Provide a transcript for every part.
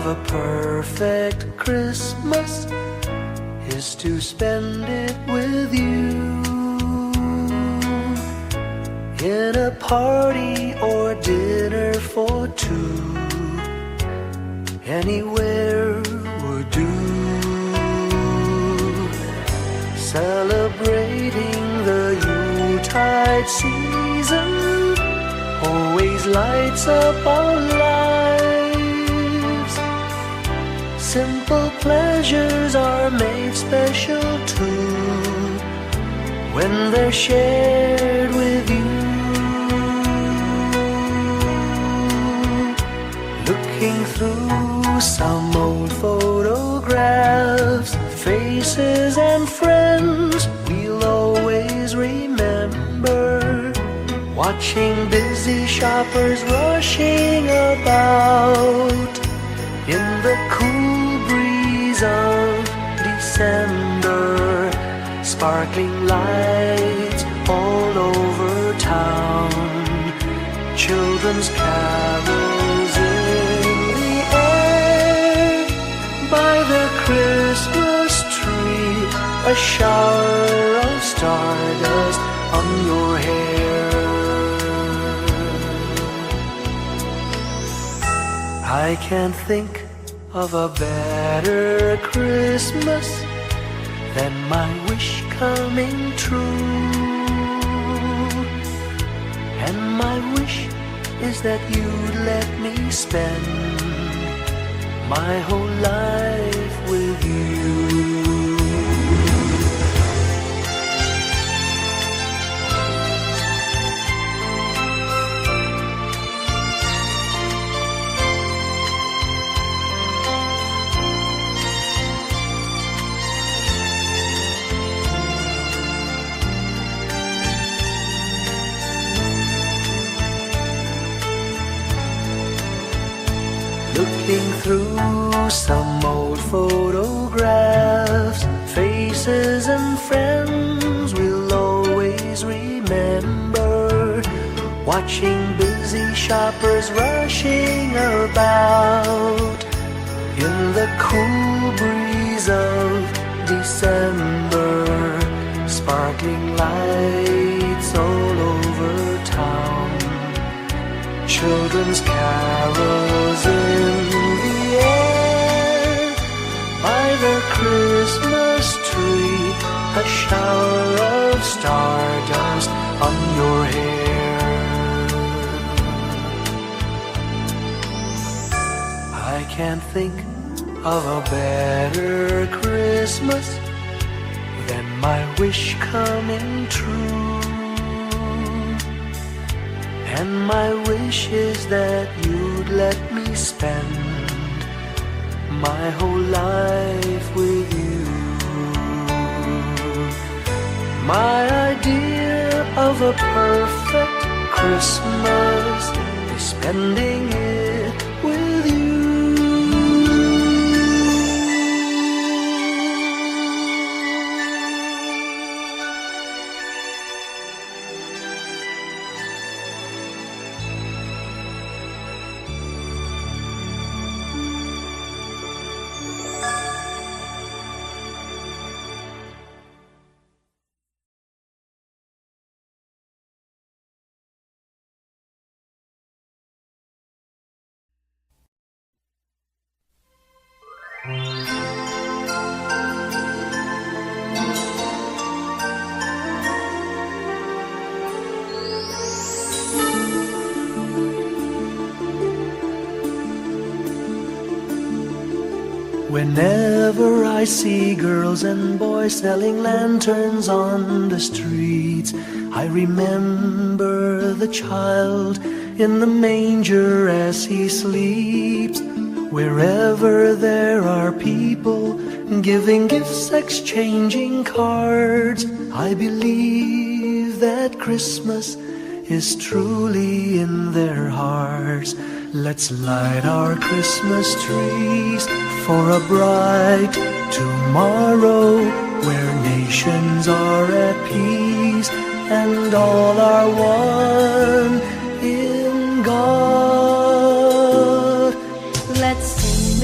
of a perfect Christmas is to spend it with you, in a party or dinner for two. Anywhere would do. Celebrating the Yuletide season always lights up our lives. Simple pleasures are made special too when they're shared with you. Looking through some old photographs, faces and friends we'll always remember. Watching busy shoppers rushing about in the cool breeze of December. Sparkling lights all over town, children's carols in the air. By the Christmas tree, a shower of stardust on your hair. I can't think of a better Christmas than my wish coming true. And my wish is that you'd let me spend my whole life with you. Looking through some old photographs, faces and friends we'll always remember. Watching busy shoppers rushing about in the cool breeze of December. Sparkling lights all over town, children's carols in the air. By the Christmas tree, a shower of stardust on your hair. I can't think of a better Christmas than my wish coming true. And my wish is that you'd let me spend my whole life with you. My idea of a perfect Christmas is spending it with you. Whenever I see girls and boys selling lanterns on the streets, I remember the child in the manger as he sleeps. Wherever there are people giving gifts, exchanging cards, I believe that Christmas is truly in their hearts. Let's light our Christmas trees for a bright tomorrow, where nations are at peace and all are one in God. Let's sing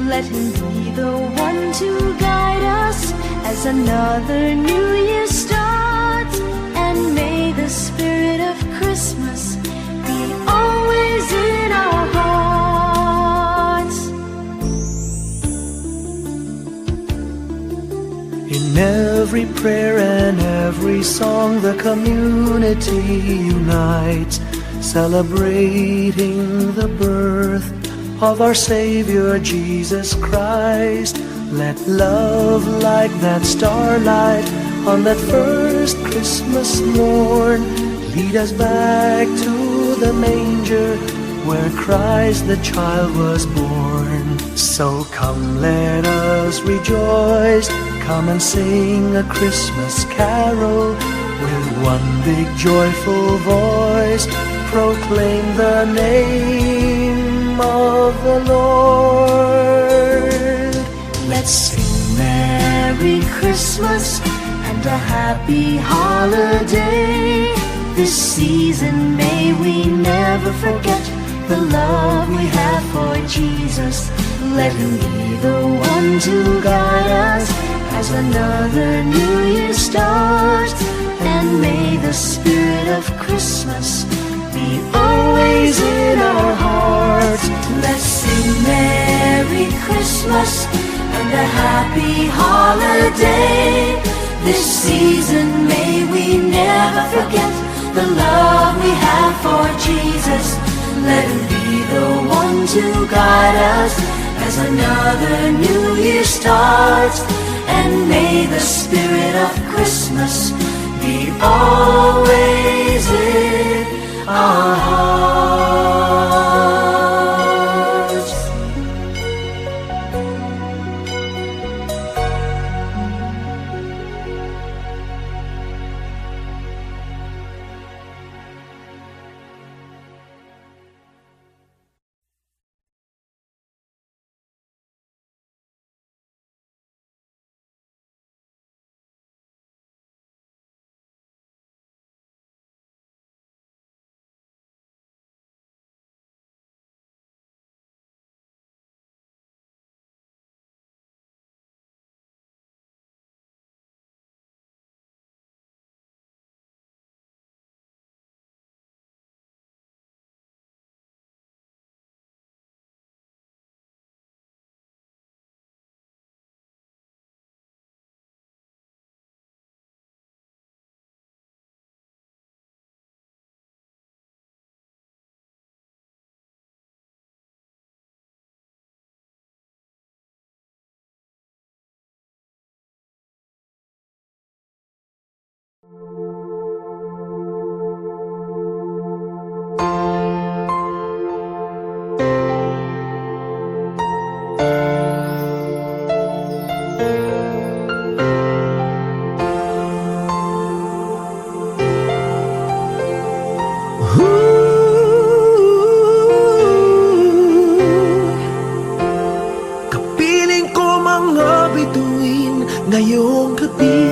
Let Him be the one to guide us as another new year starts. And may the spirit of Christmas be always in our hearts. In every prayer and every song, the community unites, celebrating the birth of our Savior Jesus Christ. Let love like that starlight on that first Christmas morn lead us back to the manger where Christ the child was born. So come, let us rejoice, come and sing a Christmas carol with one big joyful voice. Proclaim the name of the Lord. Let's sing Merry Christmas and a happy holiday. This season may we never forget the love we have for Jesus. Let Him be the one to guide us as another new year starts. And may the spirit of Christmas be always in our hearts. Let's sing Merry Christmas and a happy holiday. This season may we never forget the love we have for Jesus. Let Him be the one to guide us as another new year starts. And may the spirit of Christmas be always in our hearts. Kapiling ko mga bituin ngayong gabi,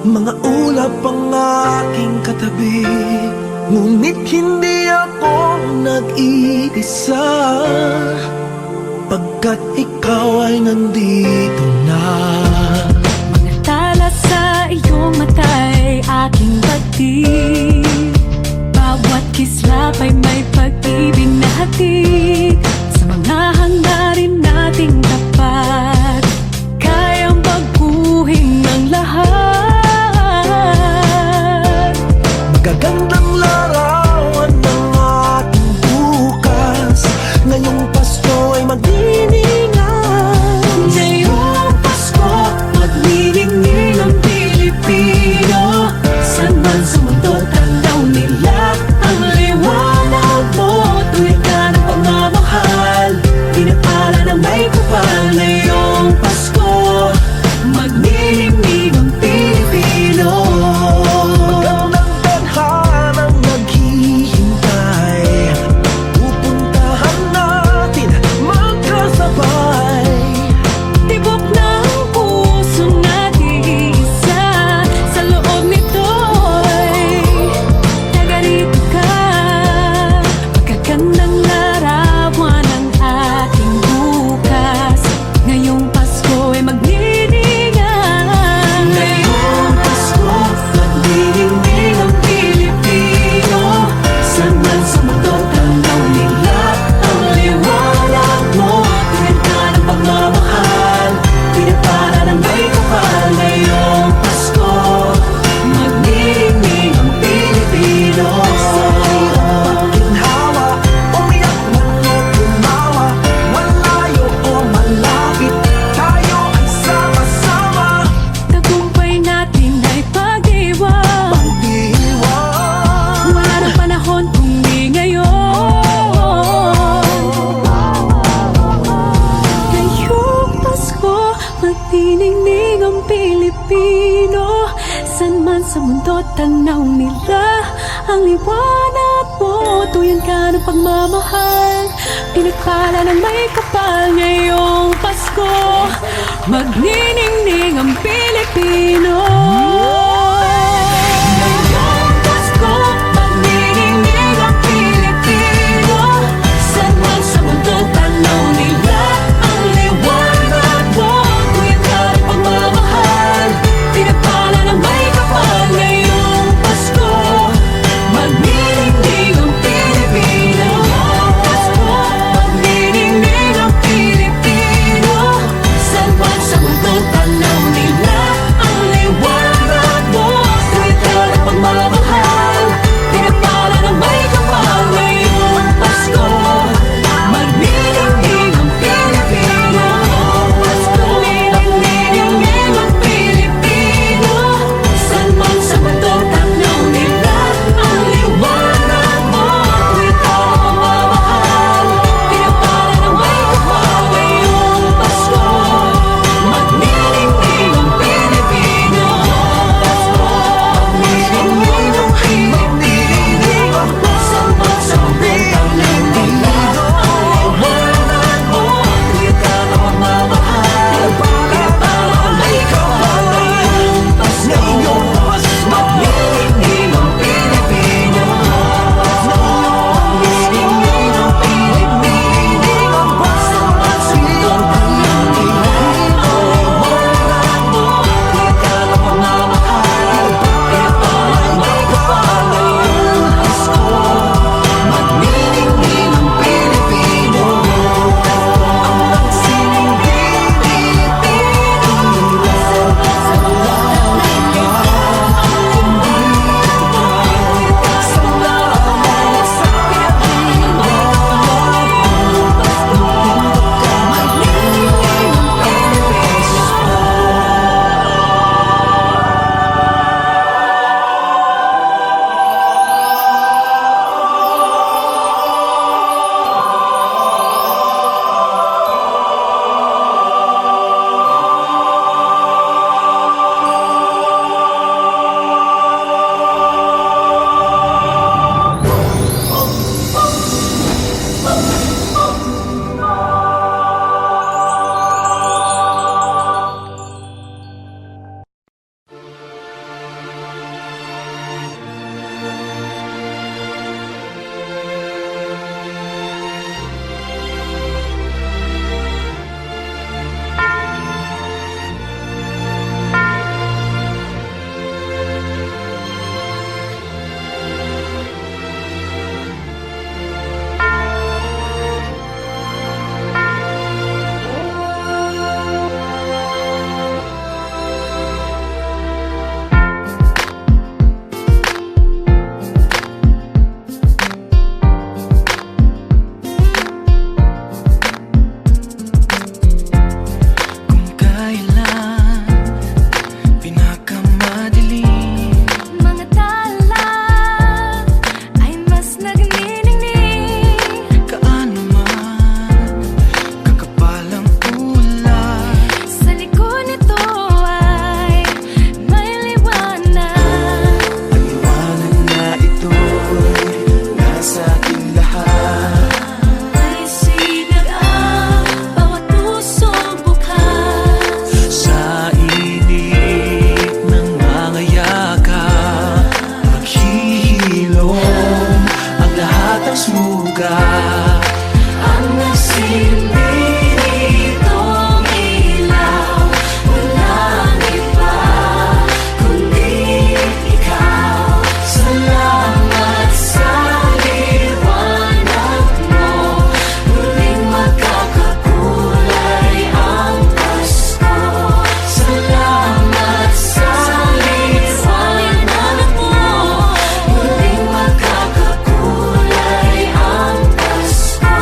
mga ulap ang aking katabi, ngunit hindi ako nag-iisa, pagkat ikaw ay nandito na. Mga tala sa iyong mata'y aking batid, bawat kislap ay may pag-ibig na hatid. Sa mga hangarin nating tapat, kayang baguhin ang lahat. Magagandang larawan ng ating bukas, ngayong Pasko ay magdiningan. Ngayong Pasko, magniningning ang Pilipino. Saan man sa mundo, tanaw nila ang liwanag mo. Tuwid ka ng pagmamahal, pinag-ala ng may kapal na iyong mundo, tanaw nila ang liwanag mo. Tuyan ka ng pagmamahal, pinagpala ng may kapal ngayong Pasko. Magniningning ang Pilipino. Ngayong Pasko, magniningning ang Pilipino. Saan man sa mundo, tanaw nila ang liwanag mo. Tuyan ka ng pagmamahal, pinagpala ng may kapal ngayong Pasko. Magniningning ang Pilipino. Pasko, magniningning ang Pilipino. Saan man sa mundo, tanaw nila ang liwanag mo. Tuwid ka ng pagmamahal, pinagpala ng may kapal ngayong Pasko. Magniningning ang Pilipino. Pasko, magniningning ang Pilipino. Saan man sa mundo, tanaw nila ang liwanag mo. Tuwid ka ng pagmamahal, pinagpala ng may kapal ngayong Pasko. Magniningning ang Pilipino. Pasko, magniningning ang Pilipino. Saan man sa mundo, tanaw nila ang liwanag mo. Tuwid ka ng pagmamahal, pinagpala ng may kapal ngayong Pasko. Magniningning ang Pilipino. Magniningning ang Pilipino. Saan man sa mundo, tanaw nila ang liwanag mo. Tuwid ka ng pagmamahal, pinagpala ng may kapal ngayong Pasko. Magniningning ang Pilipino. Ang sining Pilipino. Saan man sa mundo, kung kailan pinakamadilim, Mga tala ay mas nagniningning. kaano man kakapal ang kulay. Sa likod nito ay may liwanag. Ang liwanag na ito'y nasa ating lahat. May sinag ang bawat pusong bukas. Sa init ng mga yakap, maghihilom ang lahat ng sugat. Ang nagsilbi nitong ilaw, walang iba kundi ikaw. Salamat sa liwanag mo, muling magkakakulay ang Pasko. Salamat sa liwanag mo, muling magkakakulay ang Pasko.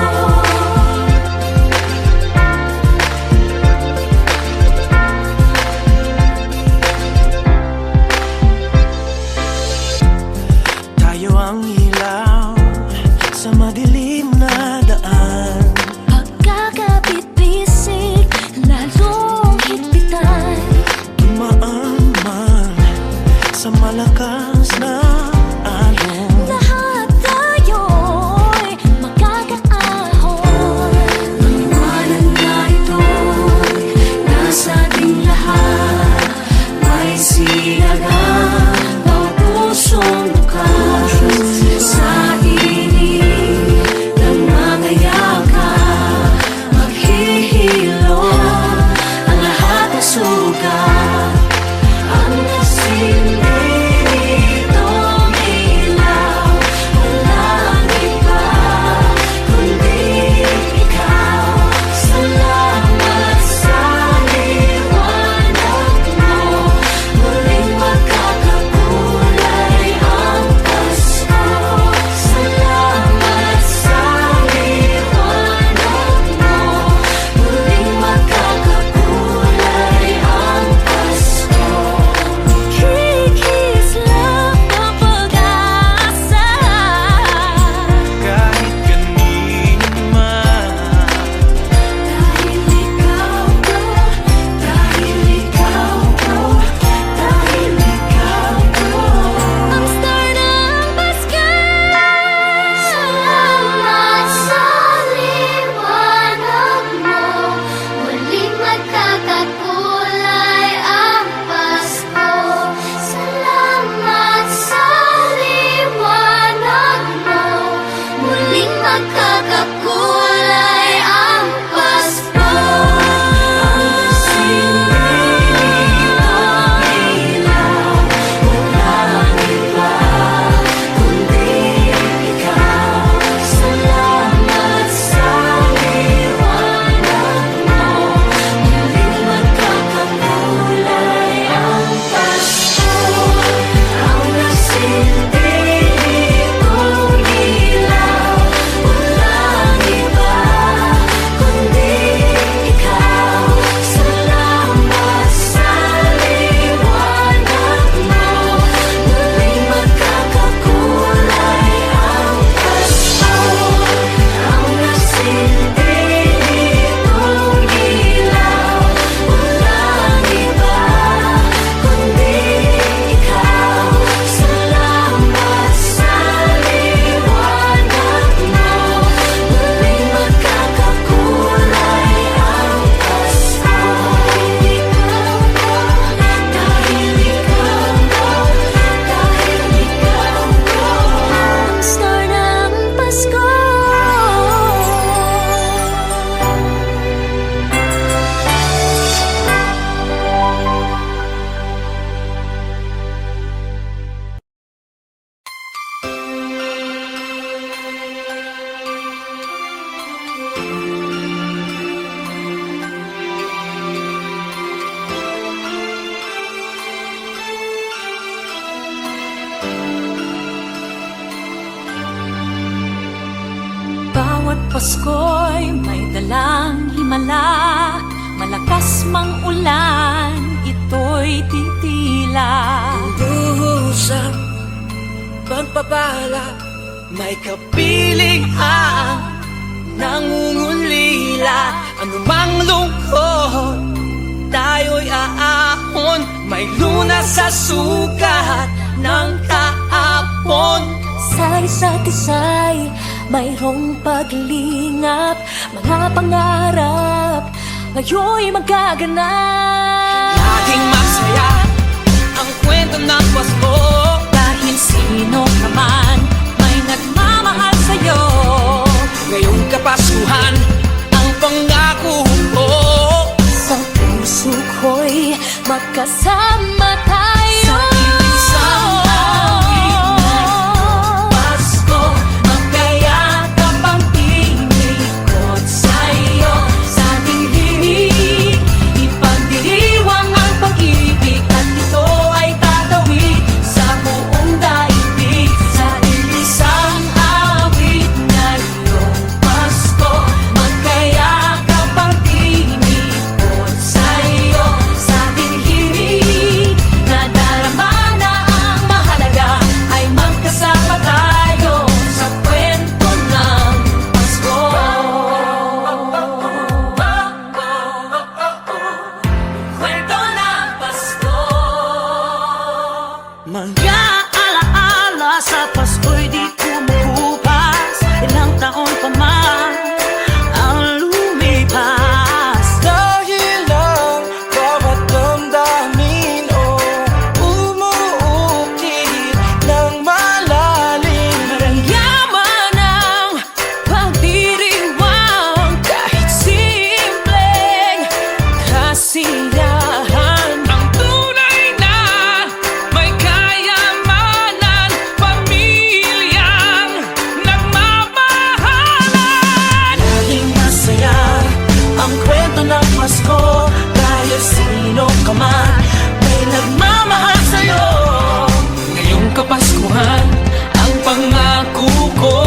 Pasko'y may dalang himala, malakas mang ulan, ito'y titila. Duhusang pagpapala, may kapiling ang nangungulila. Anumang lungkot, tayo'y aahon, may lunas sa sukat ng kahapon. Sa isa't isa'y mayroong paglingap, mga pangarap ngayon'y magaganap. Laging masaya ang kwento ng Pasko, Dahil sino ka man may nagmamahal sa'yo. ngayong Kapaskuhan ang pangako ko. Sa puso ko'y magkasama tayo. Sa isang Pasko, magkayakap ang tinikot sa'yo. Sa ating himig, ipagdiriwang ang pag-ibig, at ito ay tatawid sa buong daigdig. Sa isang awit ngayong Pasko, magkayakap ang tinikot sa'yo. Sa ating himig, nadarama na ang mahalaga, ay magkasama tayo sa kwento ng Pasko. Kwento ng Pasko. Mga alaala sa Pasko'y di kumukupas, ilang taon pa man ang lumipas. Dahil ang bawat damdamin umuukit ng malalim. Yaman ang pagdiriwang, kahit simpleng kasiyahan. Ang tunay na may kayamanan, pamilyang nagmamahalan. Laging masaya ang kwento ng Pasko, dahil sino ka man may nagmamahal sa'yo. Ngayong Kapaskuhan ang pangako ko,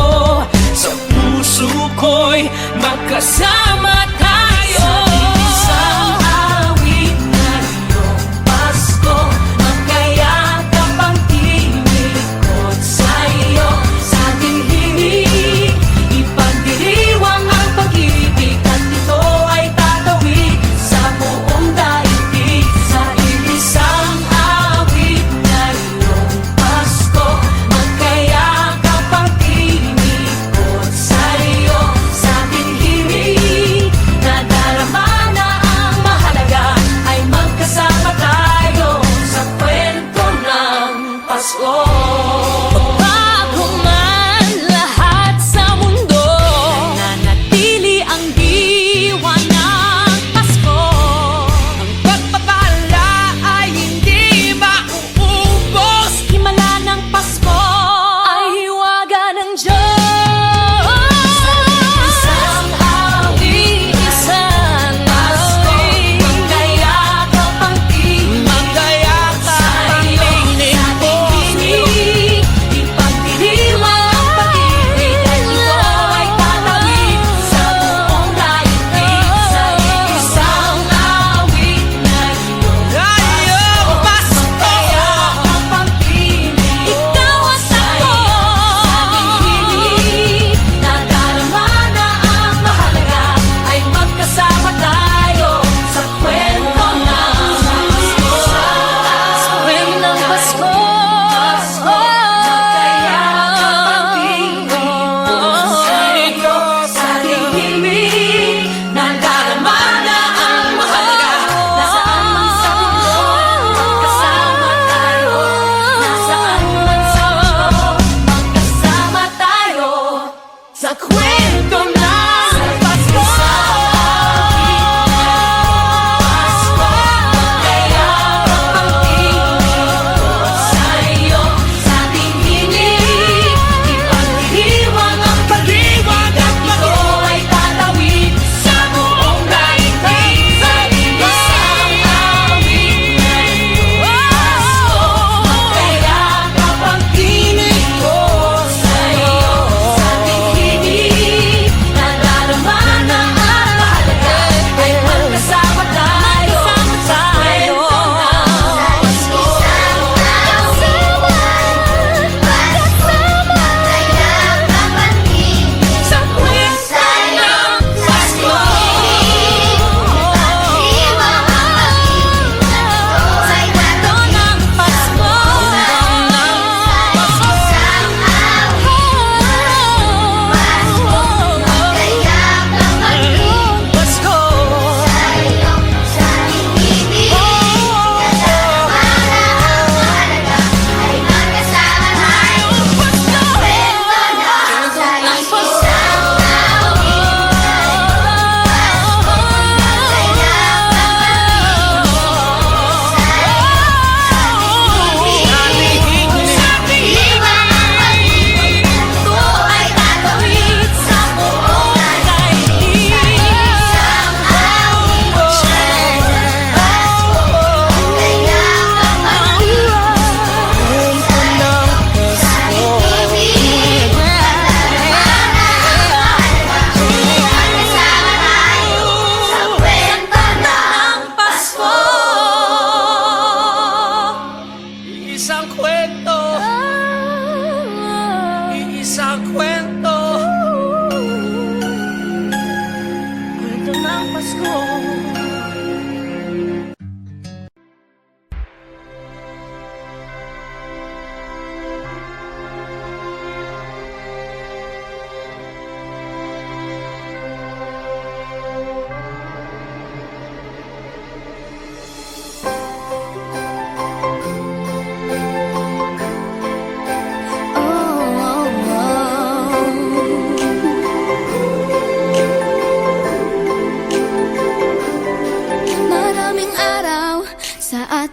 sa puso ko'y magkasama tayo. Isang awit ngayong Pasko, magkayakap ang tinikot sa'yo. Sa ating himig, ipagdiriwang ang pag-ibig, at ito ay tatawid sa buong daigdig. Sa isang awit ngayong Pasko, magkayakap ang tinikot sa'yo. Sa ating himig, nadarama na ang mahalaga, ay magkasama tayo sa kwento ng Pasko. Bago man lahat sa mundo, nananatili ang diwa ng Pasko. Ang pagpapala ay hindi mauubos. Himala ng Pasko ay hiwaga ng Diyos. Isang awit, isang awit, magkayakap ang tinig Magkayakap ang tinig ko sa'yo. Ipagdiriwang ang pag-ibig, at ito ay tatawid sa buong daigdig. Sa isang awit ngayong ngayong Pasko. magkayakap ang tinig. Ikaw at ako, sa ating himig, nadarama na ang mahalaga, ay magkasama tayo sa kwento ng Pasko. Sa kwento ng Pasko. Magkayakap ang tinig sa'yo. Sa ating himig, nadarama na ang mahalaga. Nasaan man sa mundo, magkasama tayo. Nasaan man sa mundo, magkasama tayo sa kwento ng Pasko. Magkayakap ang tinig sa'yo. Sa ating himig, ipagdiriwang ang pag-ibig, at ito ay tatawid sa buong daigdig. Sa isang awit ngayong Pasko, magkayakap ang tinig ko sa'yo. Sa ating himig,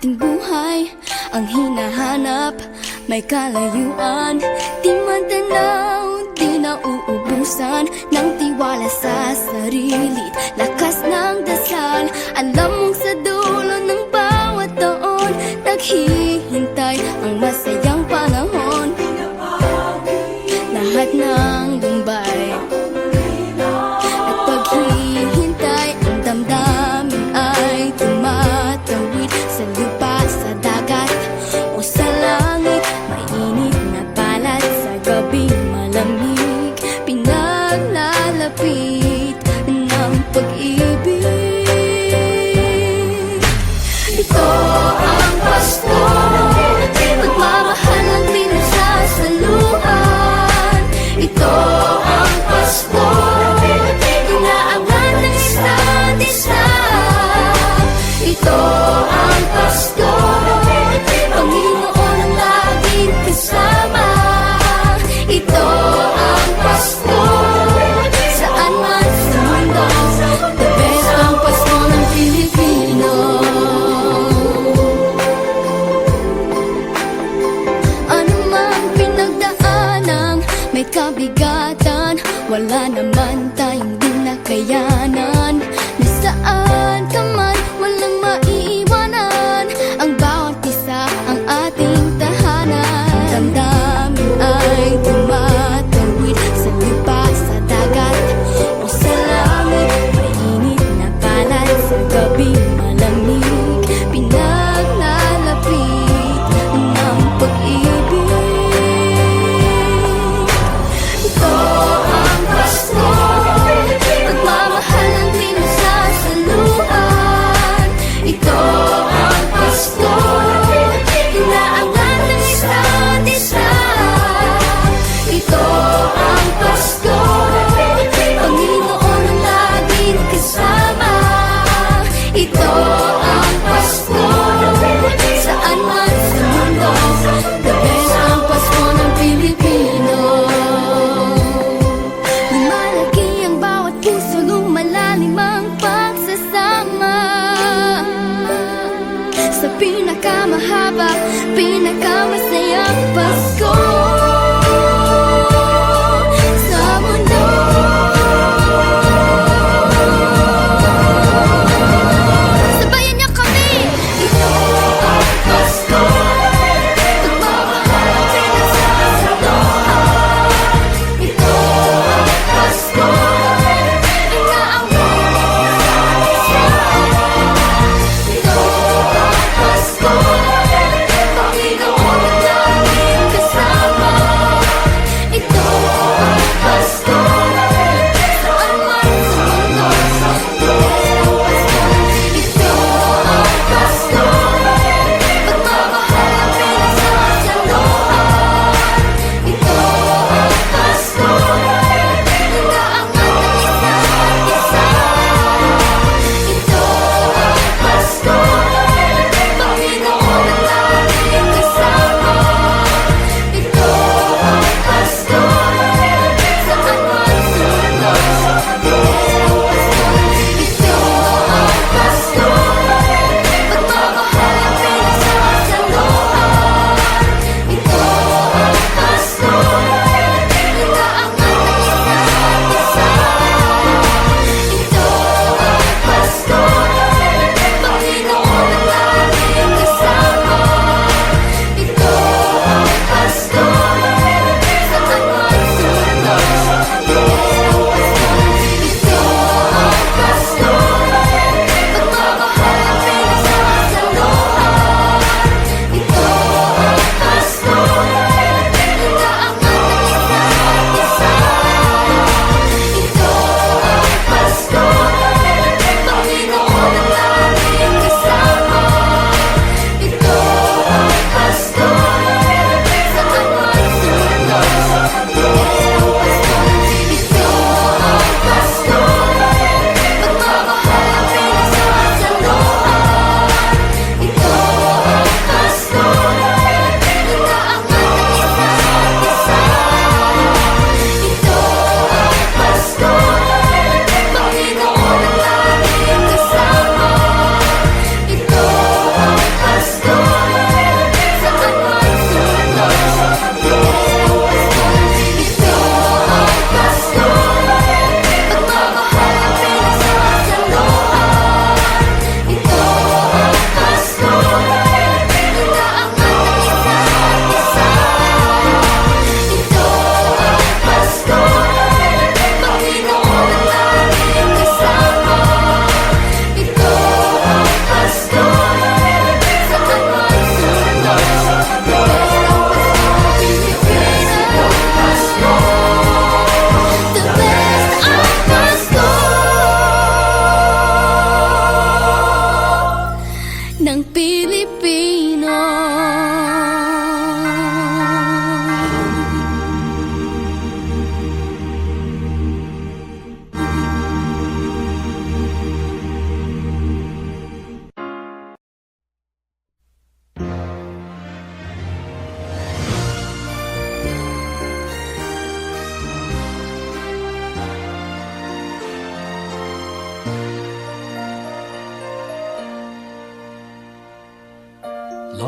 ating buhay ang hinahanap. May kalayuan, di matanaw, di nauubusan ng tiwala sa sarili, lakas ng dasal. Alam mong sa dulo ng bawat taon, naghihintay ang masayang panahon. Lahat ng lumbay at paghihintay, ang damdamin ay tumatawid sa lupa, sa dagat o sa langit. Mainit na balat sa gabing malamig, pinaglalapit ng pag-ibig. Ito ang Pasko, pagmamahal ang pinagsasaluhan. Ito ang Pasko, inaabangan ng isa't isa. Ito ang Pasko, Panginoon ang laging kasama. Ito ang Pasko, saan man sa mundo, the best ang Pasko ng Pilipino. Ano mang pinagdaanang may kabigatan, wala naman tayong di nakayanan. Nasaan ka man, walang maiiwanan, ang bawat isa ang ating tahanan. Damdamin ay tumatawid sa lupa, sa dagat o sa langit. Mainit na balat sa gabing malamig, pinaglalapit ng pag-ibig. Ito ang Pasko, pagmamahal ang pinagsasaluhan. Ito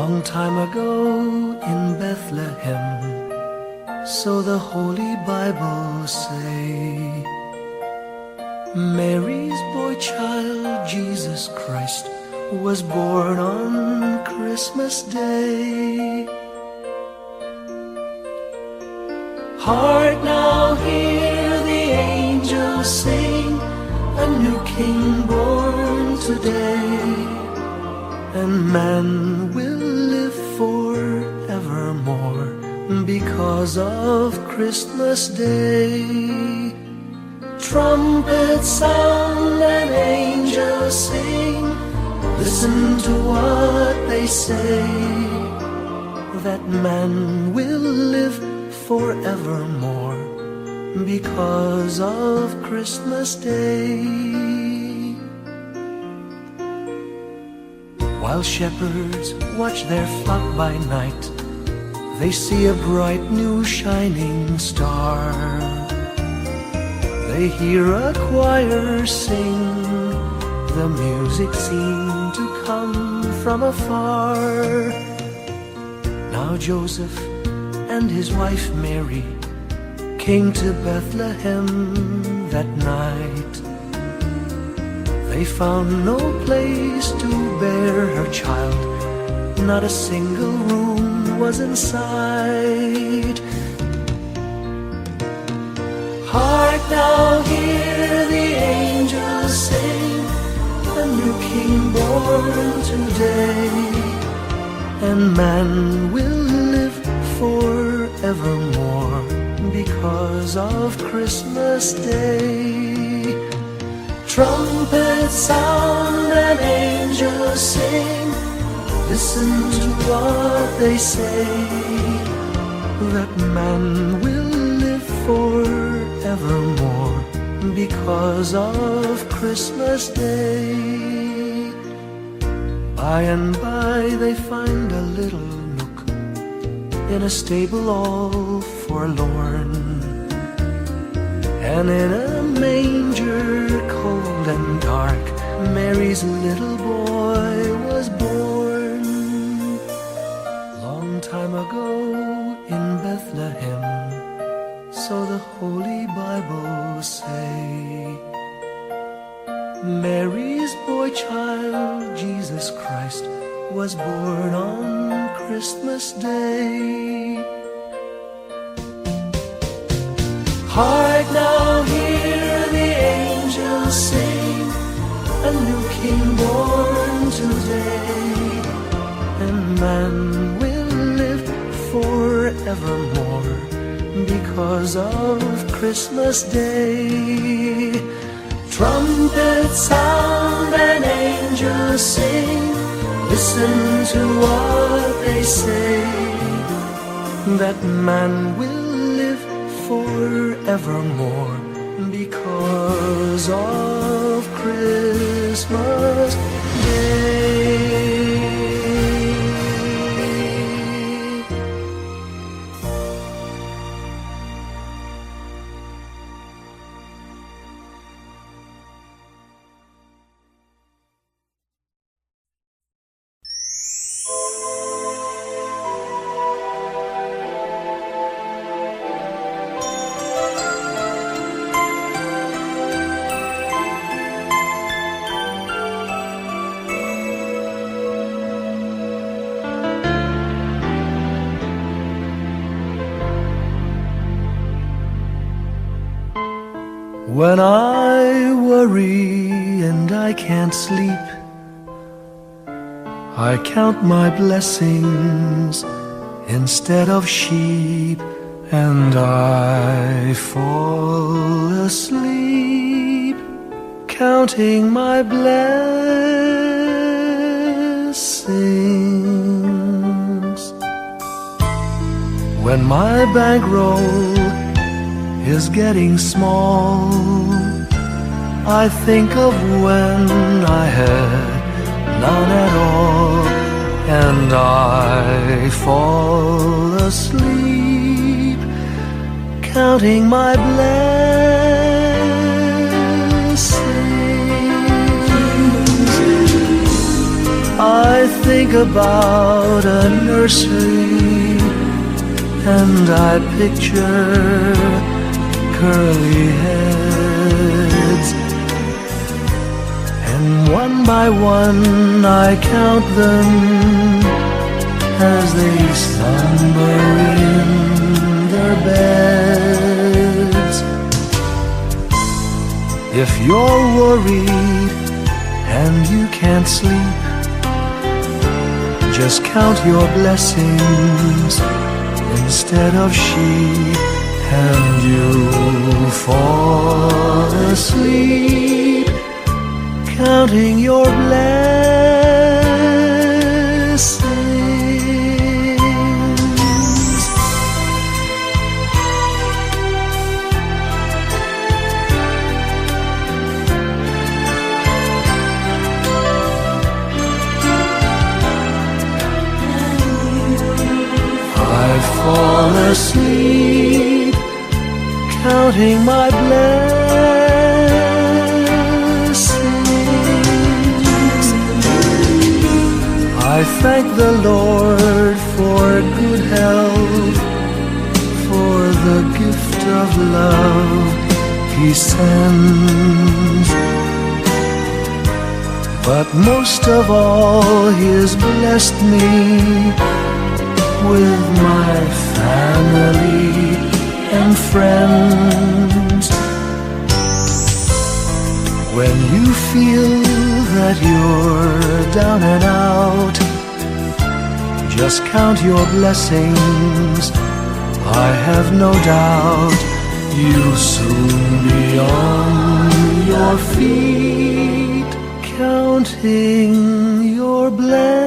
Long time ago in Bethlehem, so the Holy Bible say, Mary's boy child, Jesus Christ, was born on Christmas Day. Hark now, hear the angels sing, a new King born today, and man will live forevermore because of Christmas Day. Trumpets sound and angels sing, listen to what they say, that man will live forevermore because of Christmas Day. While shepherds watch their flock by night, they see a bright new shining star. They hear a choir sing, the music seemed to come from afar. Now Joseph and his wife Mary came to Bethlehem that night. They found no place to bear her child, not a single room was in sight. Hark now, hear the angels sing, a new King born today, and man will live forevermore because of Christmas Day. Trumpets sound and angels sing, listen to what they say, that man will live forevermore because of Christmas Day. By and by they find a little nook in a stable all forlorn, and in a manger cold and dark, Mary's little boy was born. Long time ago in Bethlehem, so the Holy Bible say, Mary's boy child, Jesus Christ, was born on Christmas Day. Hark now, hear the angels sing, a new King born today, and man will live forevermore because of Christmas Day. Trumpets sound and angels sing, listen to what they say, that man will live forevermore because of Christmas Day. When I worry and I can't sleep, I count my blessings instead of sheep, and I fall asleep counting my blessings. When my bankroll is getting small, I think of when I had none at all, and I fall asleep counting my blessings. I think about a nursery, and I picture curly heads, and one by one I count them as they slumber in their beds. If you're worried and you can't sleep, just count your blessings instead of sheep, and you'll fall asleep counting your blessings. I fall asleep counting my blessings. I thank the Lord for good health, for the gift of love He sends. But most of all, He has blessed me with my family and friends. When you feel that you're down and out, just count your blessings. I have no doubt you'll soon be on your feet, counting your blessings.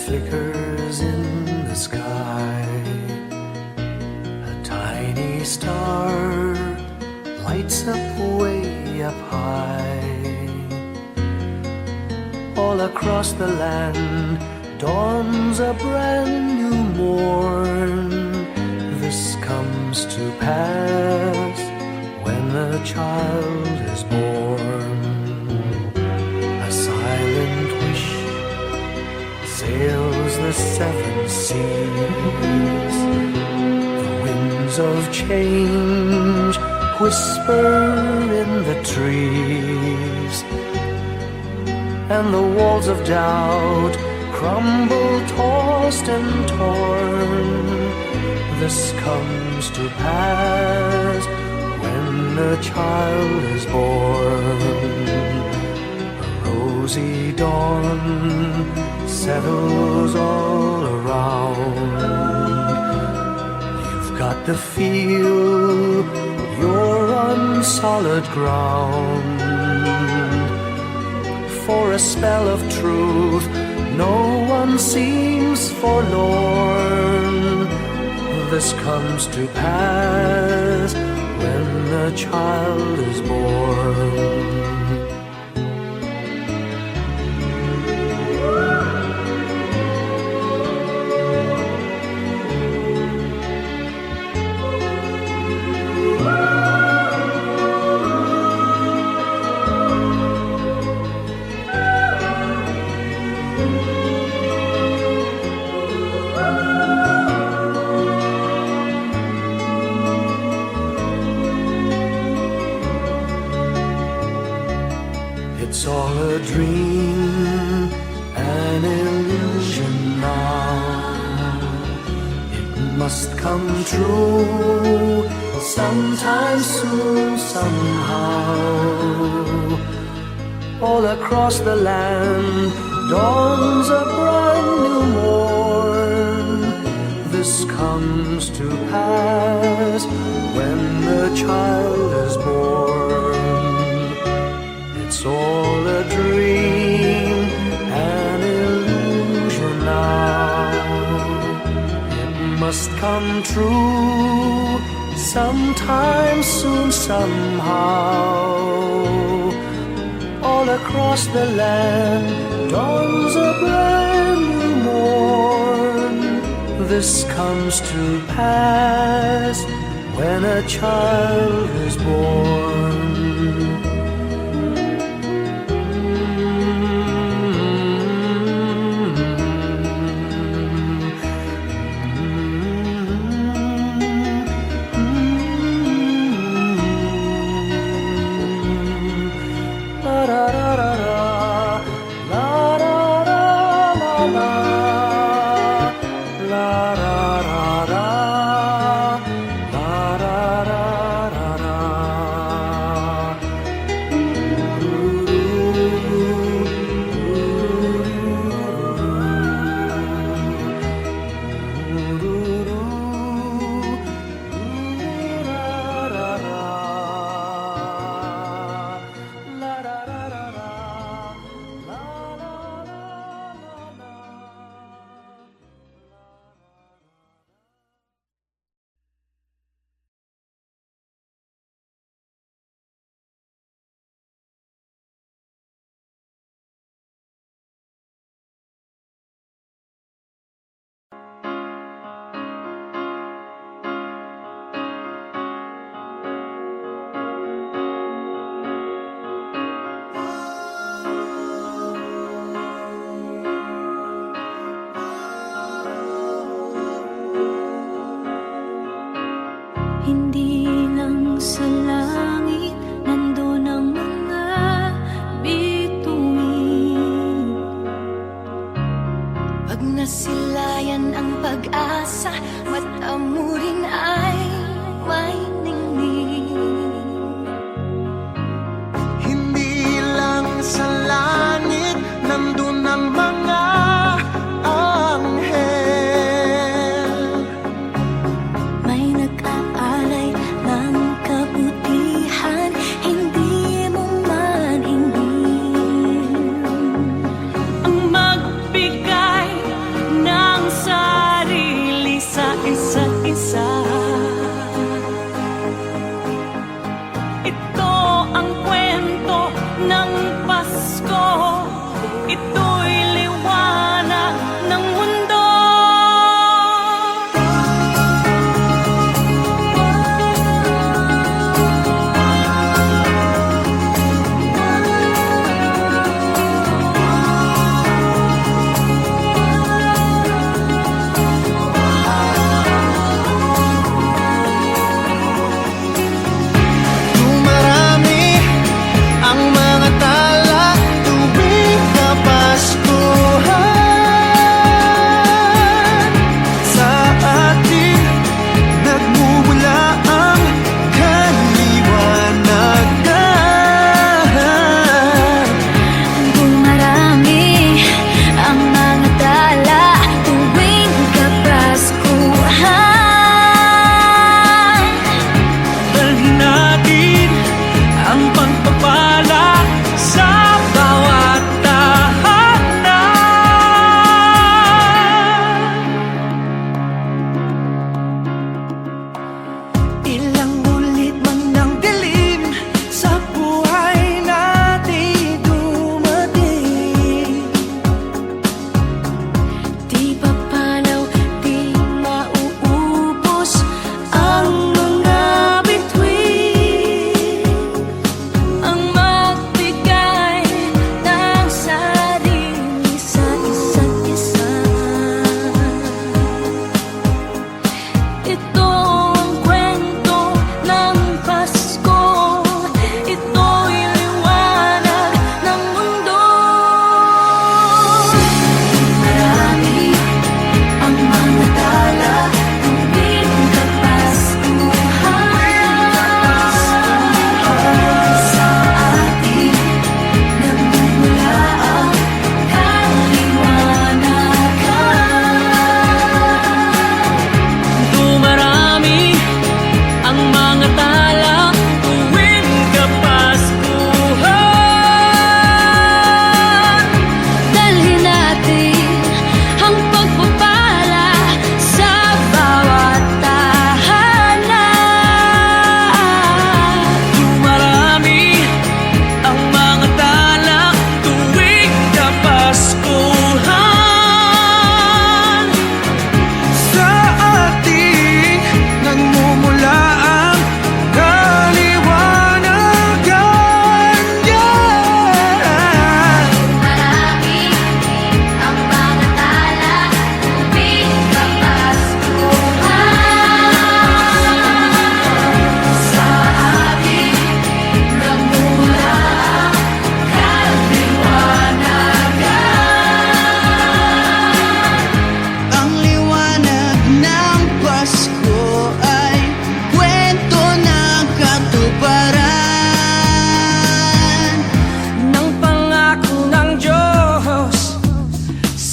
Flickers in the sky. A tiny star lights up way up high. All across the land dawns a brand new morn. This comes to pass when a child is born. A silent wish sails the seven seas. The winds of change whisper in the trees, and the walls of doubt crumble, tossed and torn. This comes to pass when a child is born. A rosy dawn settles all around. You've got to feel you're on solid ground. For a spell of truth, no one seems forlorn. This comes to pass when a child is born. all a dream, an illusion now. It must come true sometime soon, somehow. All across the land dawns a brand new morn. This comes to pass when the child is born. It's all a dream, an illusion now. It must come true sometime soon, somehow. All across the land dawns a brand new morn. This comes to pass when a child is born. Hindi lang sa langit nandun ang mga bituin. Pag nasilayan ang pag-asa, mata mo rin ay may ningning. Hindi lang sa langit nandun ang mga anghel. May nag-aalay ng kabutihan, hindi mo man ingin. Ang magbigay ng sarili sa isa't isa.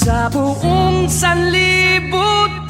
Sa buong sanlibutan